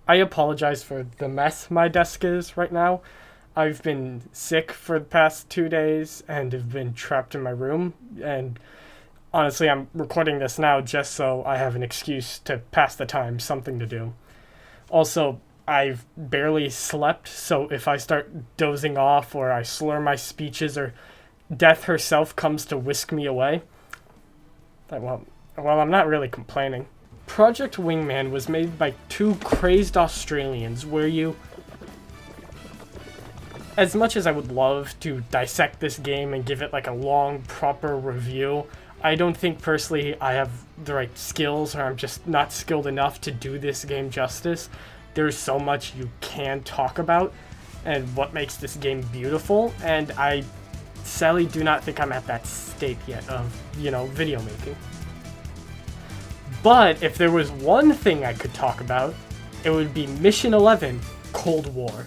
I apologize for the mess my desk is right now. I've been sick for the past 2 days and have been trapped in my room, and honestly, I'm recording this now just so I have an excuse to pass the time, something to do. Also, I've barely slept, so if I start dozing off or I slur my speeches or death herself comes to whisk me away, well, I'm not really complaining. Project Wingman was made by two crazed Australians where you... As much as I would love to dissect this game and give it like a long, proper review, I don't think personally I have the right skills, or I'm just not skilled enough to do this game justice. There's so much you can talk about and what makes this game beautiful, and I sadly do not think I'm at that state yet of, video making. But if there was one thing I could talk about, it would be Mission 11: Cold War.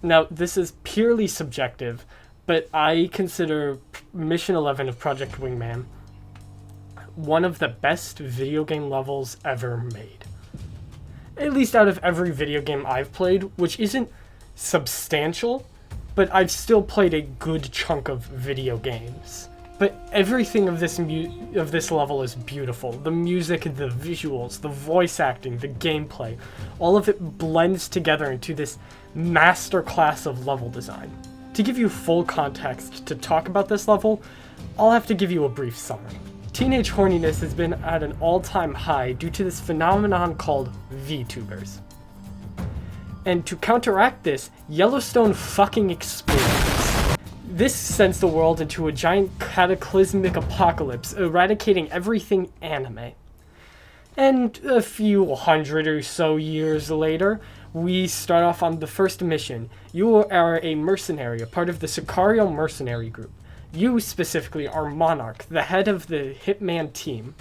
Now, this is purely subjective, but I consider Mission 11 of Project Wingman one of the best video game levels ever made. At least out of every video game I've played, which isn't substantial, but I've still played a good chunk of video games. But everything of this level is beautiful. The music, the visuals, the voice acting, the gameplay, all of it blends together into this masterclass of level design. To give you full context to talk about this level, I'll have to give you a brief summary. Teenage horniness has been at an all-time high due to this phenomenon called VTubers. And to counteract this, Yellowstone fucking explodes. This sends the world into a giant cataclysmic apocalypse, eradicating everything anime. And a few hundred or so years later, we start off on the first mission. You are a mercenary, a part of the Sicario mercenary group. You specifically are Monarch, the head of the Hitman team.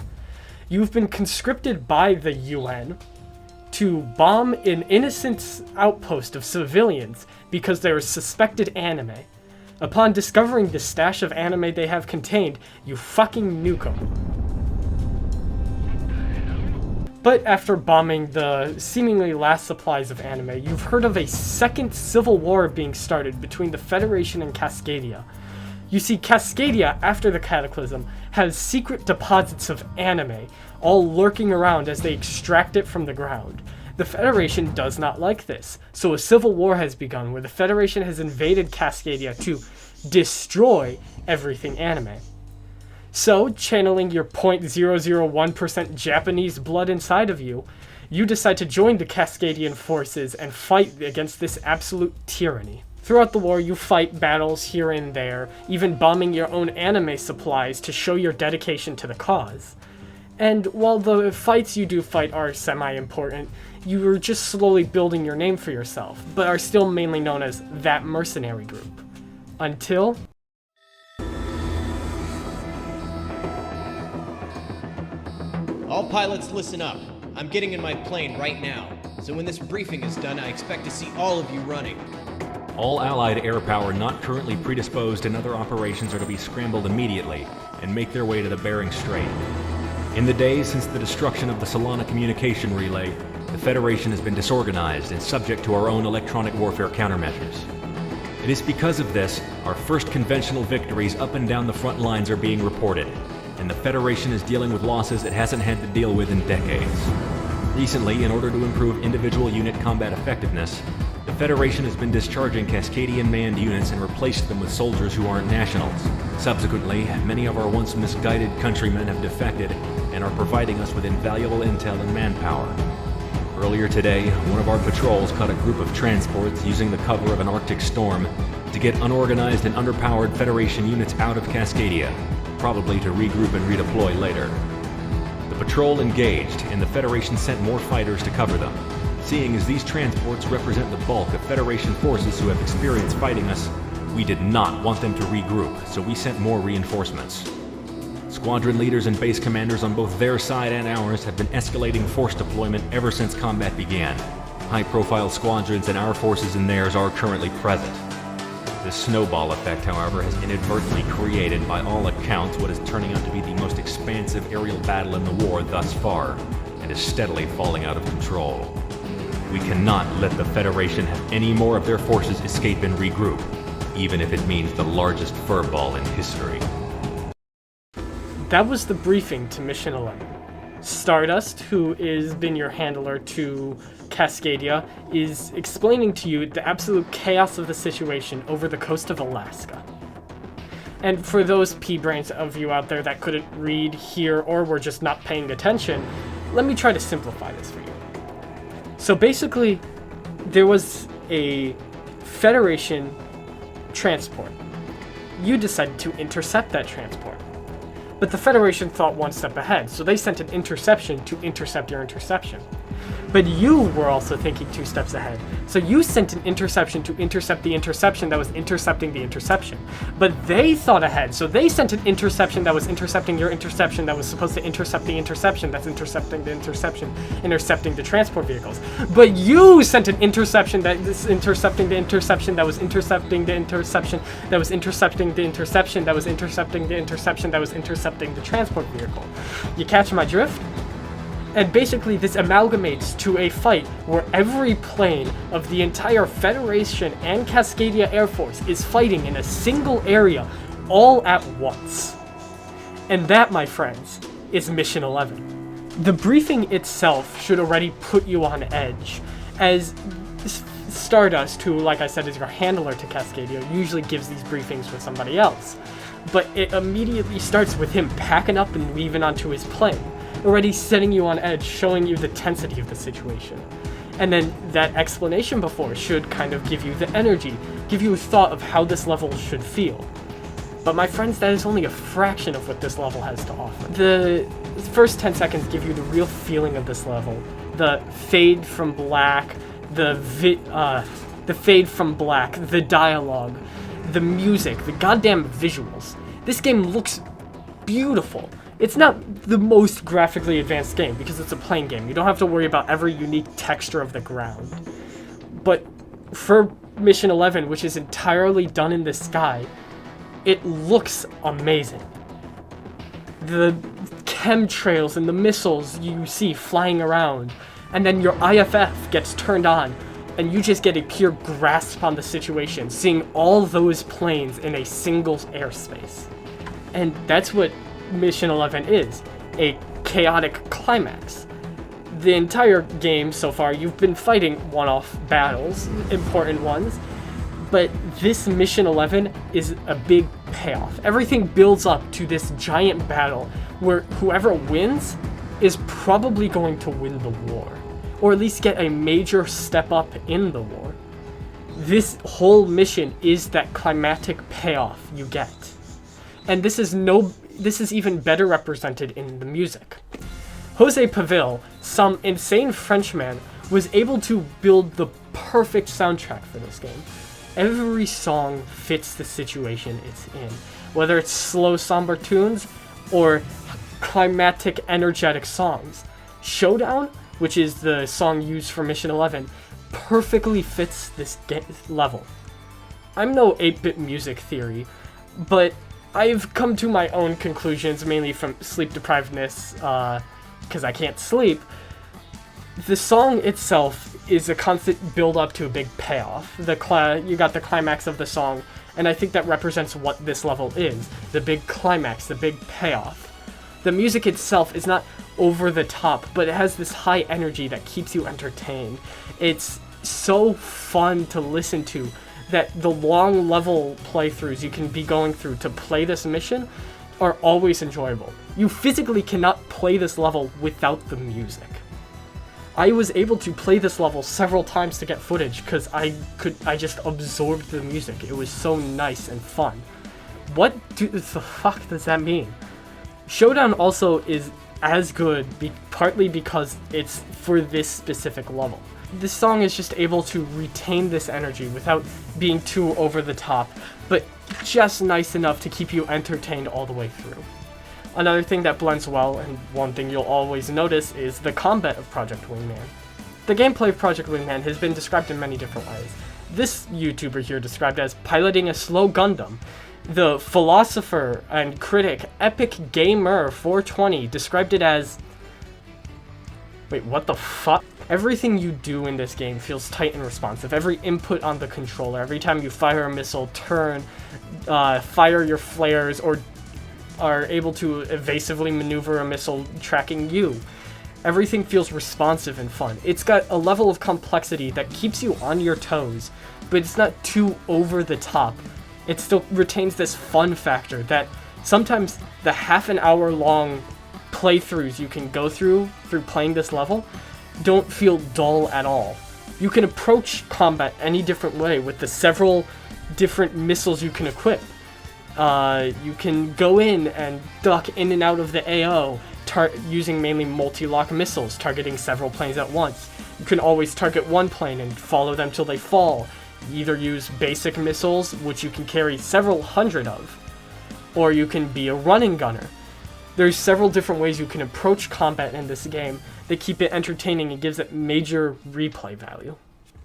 You've been conscripted by the UN to bomb an innocent outpost of civilians because they are suspected anime. Upon discovering the stash of anime they have contained, you fucking nuke them. But after bombing the seemingly last supplies of anime, you've heard of a second civil war being started between the Federation and Cascadia. You see, Cascadia, after the Cataclysm, has secret deposits of anime, all lurking around as they extract it from the ground. The Federation does not like this, so a civil war has begun where the Federation has invaded Cascadia to destroy everything anime. So, channeling your 0.001% Japanese blood inside of you, you decide to join the Cascadian forces and fight against this absolute tyranny. Throughout the war, you fight battles here and there, even bombing your own anime supplies to show your dedication to the cause. And while the fights you do fight are semi-important, you are just slowly building your name for yourself, but are still mainly known as that mercenary group. Until... All pilots, listen up. I'm getting in my plane right now. So when this briefing is done, I expect to see all of you running. All Allied air power not currently predisposed in other operations are to be scrambled immediately and make their way to the Bering Strait. In the days since the destruction of the Solana communication relay, the Federation has been disorganized and subject to our own electronic warfare countermeasures. It is because of this, our first conventional victories up and down the front lines are being reported, and the Federation is dealing with losses it hasn't had to deal with in decades. Recently, in order to improve individual unit combat effectiveness, the Federation has been discharging Cascadian manned units and replaced them with soldiers who aren't nationals. Subsequently, many of our once misguided countrymen have defected and are providing us with invaluable intel and manpower. Earlier today, one of our patrols caught a group of transports using the cover of an Arctic storm to get unorganized and underpowered Federation units out of Cascadia, probably to regroup and redeploy later. The patrol engaged, and the Federation sent more fighters to cover them. Seeing as these transports represent the bulk of Federation forces who have experience fighting us, we did not want them to regroup, so we sent more reinforcements. Squadron leaders and base commanders on both their side and ours have been escalating force deployment ever since combat began. High-profile squadrons and our forces and theirs are currently present. This snowball effect, however, has inadvertently created, by all accounts, what is turning out to be the most expansive aerial battle in the war thus far, and is steadily falling out of control. We cannot let the Federation have any more of their forces escape and regroup, even if it means the largest furball in history. That was the briefing to Mission 11. Stardust, who has been your handler to Cascadia, is explaining to you the absolute chaos of the situation over the coast of Alaska. And for those pea-brains of you out there that couldn't read, hear, or were just not paying attention, let me try to simplify this for you. So basically, there was a Federation transport. You decided to intercept that transport. But the Federation thought one step ahead, so they sent an interception to intercept your interception. But you were also thinking 2 steps ahead, so you sent an interception to intercept the interception that was intercepting the interception. But they thought ahead, so they sent an interception that was intercepting your interception that was supposed to intercept the interception that's intercepting the interception, intercepting the transport vehicles. But you sent an interception that is intercepting the interception that was intercepting the interception that was intercepting the interception that was intercepting the interception that was intercepting the transport vehicle. You catch my drift? And basically this amalgamates to a fight where every plane of the entire Federation and Cascadia Air Force is fighting in a single area all at once. And that, my friends, is Mission 11. The briefing itself should already put you on edge, as Stardust, who, like I said, is your handler to Cascadia, usually gives these briefings with somebody else. But it immediately starts with him packing up and leaving onto his plane, already setting you on edge, showing you the tensity of the situation. And then that explanation before should kind of give you the energy, give you a thought of how this level should feel. But my friends, that is only a fraction of what this level has to offer. The first 10 seconds give you the real feeling of this level. The fade from black, the fade from black, the dialogue, the music, the goddamn visuals. This game looks beautiful. It's not the most graphically advanced game because it's a plain game. You don't have to worry about every unique texture of the ground. But for Mission 11, which is entirely done in the sky, it looks amazing. The chemtrails and the missiles you see flying around, and then your IFF gets turned on, and you just get a pure grasp on the situation, seeing all those planes in a single airspace. And that's what Mission 11 is, a chaotic climax. The entire game so far, you've been fighting one-off battles, important ones, but this Mission 11 is a big payoff. Everything builds up to this giant battle where whoever wins is probably going to win the war, or at least get a major step up in the war. This whole mission is that climactic payoff you get. And this is even better represented in the music. Jose Pavil, some insane Frenchman, was able to build the perfect soundtrack for this game. Every song fits the situation it's in, whether it's slow, somber tunes or climactic, energetic songs. Showdown, which is the song used for Mission 11, perfectly fits this level. I'm no 8-bit music theory, but I've come to my own conclusions, mainly from sleep-deprivedness, because I can't sleep. The song itself is a constant build-up to a big payoff. You got the climax of the song, and I think that represents what this level is. The big climax, the big payoff. The music itself is not over the top, but it has this high energy that keeps you entertained. It's so fun to listen to that the long level playthroughs you can be going through to play this mission are always enjoyable. You physically cannot play this level without the music. I was able to play this level several times to get footage because I just absorbed the music. It was so nice and fun. What the fuck does that mean? Showdown also is as good partly because it's for this specific level. This song is just able to retain this energy without being too over the top, but just nice enough to keep you entertained all the way through. Another thing that blends well, and one thing you'll always notice, is the combat of Project Wingman. The gameplay of Project Wingman has been described in many different ways. This YouTuber here described as piloting a slow Gundam. The philosopher and critic Epic Gamer 420 described it as... Wait, what the fuck? Everything you do in this game feels tight and responsive. Every input on the controller, every time you fire a missile, turn, fire your flares, or are able to evasively maneuver a missile tracking you. Everything feels responsive and fun. It's got a level of complexity that keeps you on your toes, but it's not too over the top. It still retains this fun factor that sometimes the half an hour long playthroughs you can go through playing this level don't feel dull at all. You can approach combat any different way with the several different missiles you can equip. You can go in and duck in and out of the AO, using mainly multi-lock missiles, targeting several planes at once. You can always target one plane and follow them till they fall. You either use basic missiles, which you can carry several hundred of, or you can be a running gunner. There's several different ways you can approach combat in this game that keep it entertaining and gives it major replay value.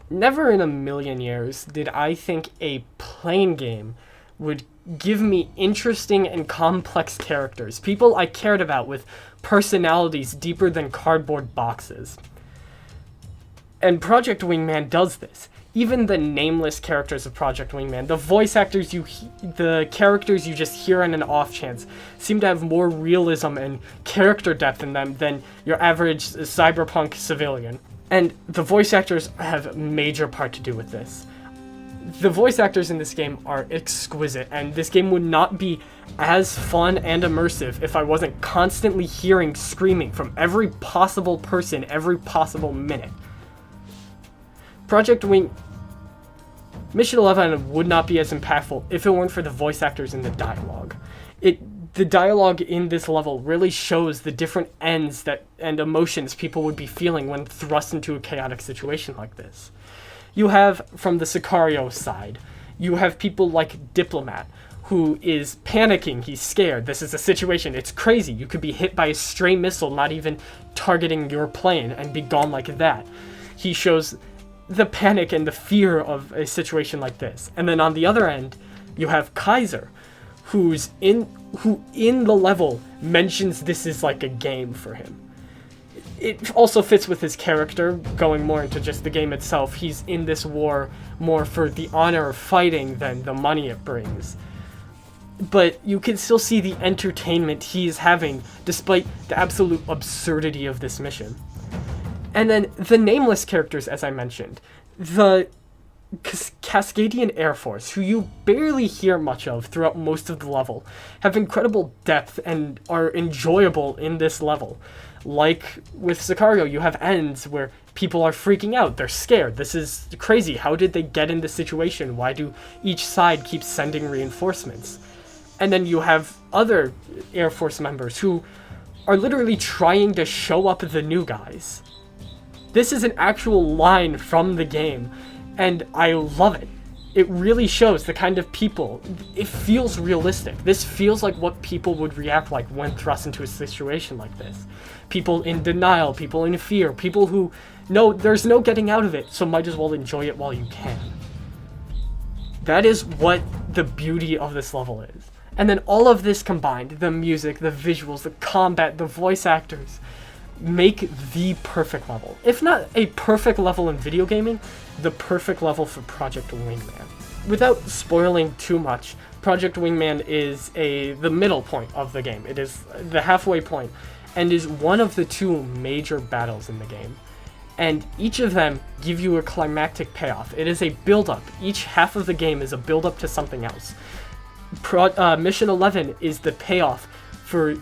Never in a million years did I think a plane game would give me interesting and complex characters, people I cared about with personalities deeper than cardboard boxes. And Project Wingman does this. Even the nameless characters of Project Wingman, the voice actors the characters you just hear on an off chance, seem to have more realism and character depth in them than your average cyberpunk civilian. And the voice actors have a major part to do with this. The voice actors in this game are exquisite, and this game would not be as fun and immersive if I wasn't constantly hearing screaming from every possible person every possible minute. Mission 11 would not be as impactful if it weren't for the voice actors and the dialogue. The dialogue in this level really shows the different ends and emotions people would be feeling when thrust into a chaotic situation like this. You have, from the Sicario side, you have people like Diplomat, who is panicking, he's scared, this is a situation, it's crazy, you could be hit by a stray missile not even targeting your plane and be gone like that. He shows the panic and the fear of a situation like this. And then on the other end, you have Kaiser, who in the level mentions this is like a game for him. It also fits with his character, going more into just the game itself. He's in this war more for the honor of fighting than the money it brings. But you can still see the entertainment he's having despite the absolute absurdity of this mission. And then the nameless characters, as I mentioned, the Cascadian Air Force, who you barely hear much of throughout most of the level, have incredible depth and are enjoyable in this level. Like with Sicario, you have ends where people are freaking out, they're scared, this is crazy, how did they get in this situation, why do each side keep sending reinforcements? And then you have other Air Force members who are literally trying to show up the new guys. This is an actual line from the game, and I love it. It really shows the kind of people. It feels realistic. This feels like what people would react like when thrust into a situation like this. People in denial, people in fear, people who know there's no getting out of it, so might as well enjoy it while you can. That is what the beauty of this level is. And then all of this combined, the music, the visuals, the combat, the voice actors, make the perfect level. If not a perfect level in video gaming, the perfect level for Project Wingman. Without spoiling too much, Project Wingman is the middle point of the game. It is the halfway point, and is one of the two major battles in the game. and each of them give you a climactic payoff. It is a build-up. Each half of the game is a build-up to something else. Mission 11 is the payoff for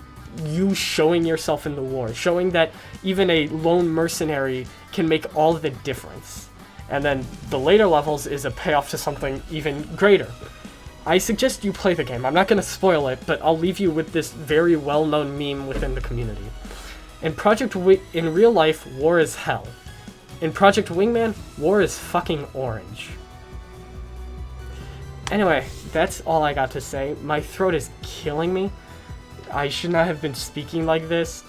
you showing yourself in the war, showing that even a lone mercenary can make all the difference. And then the later levels is a payoff to something even greater. I suggest you play the game. I'm not going to spoil it, but I'll leave you with this very well-known meme within the community. In real life, war is hell. In Project Wingman, war is fucking orange. Anyway, that's all I got to say. My throat is killing me. I should not have been speaking like this,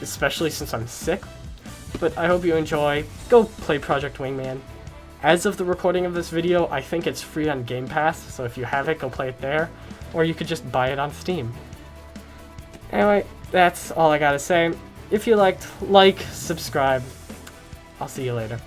especially since I'm sick. But I hope you enjoy. Go play Project Wingman. As of the recording of this video, I think it's free on Game Pass, so if you have it, go play it there. Or you could just buy it on Steam. Anyway, that's all I gotta say. If you liked, like, subscribe. I'll see you later.